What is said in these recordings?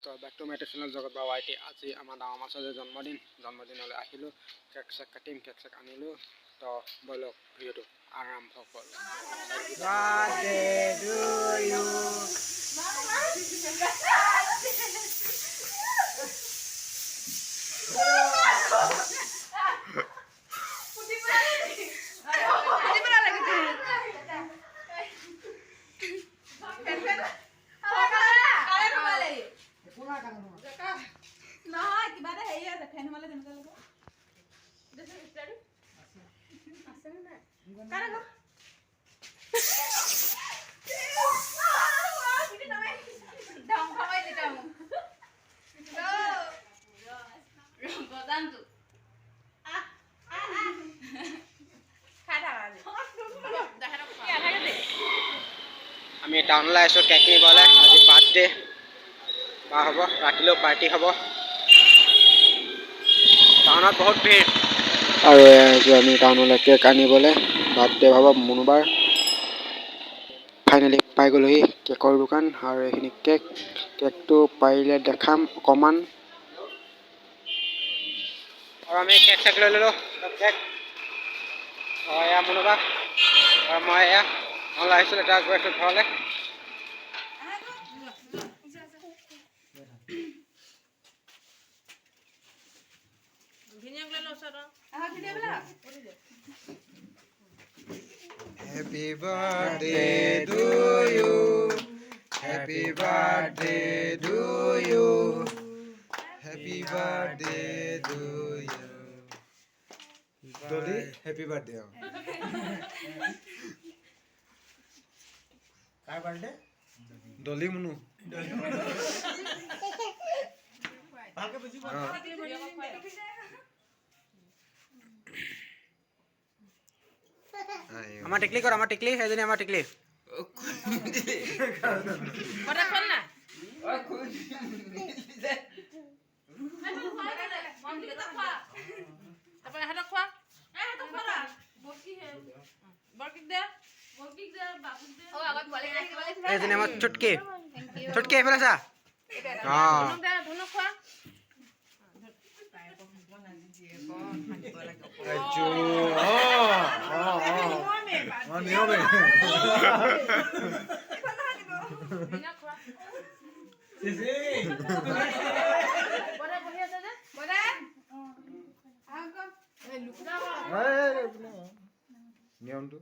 তো back to my channel জগত বা ৱাইটি। আজি আমাৰ ডাঙৰ মাছৰ জন্মদিনলৈ আহিলোঁ। কেক চেক কাটিম, কেক চেক আনিলোঁ। তো ব'লক ভিডিঅ'টো আৰম্ভ কৰোঁ। আমি টাউনলৈ আহিছোঁ কেক কিনিবলৈ। আজি বাৰ্থডে বা হ'ব, ৰাতিলৈও পাৰ্টি হ'ব। টাউনত বহুত ভিৰ। আৰু আহিছোঁ আমি টাউনলৈ কেক আনিবলৈ। বাৰ্থডে হ'ব মনোবাৰ। ফাইনেলি পাই গ'লোহি কেকৰ দোকান। আৰু এইখিনি কেকটো পাৰিলে দেখাম অকণমান। আৰু আমি কেক চেক লৈ ল'লোঁ। কেক এয়া মনোবা আৰু মই এয়া টাউনলৈ আহিছিলোঁ। এতিয়া গৈ আছোঁ ঘৰলৈ। Happy birthday to you. Happy birthday to you. Happy birthday to you. Dolly, happy birthday. Kar birthday? Dolly Munu. আমার টিকলি কর, আমার টিকলি সেইজনী আমার টিকলি। এইজনী আমার চুটকি চুটকি এইফালে চা। নিয়মটো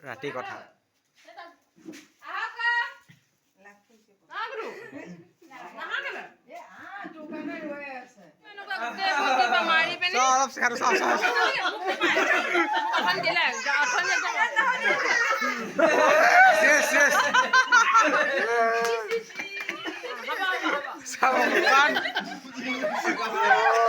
ৰাতি কথা অলপ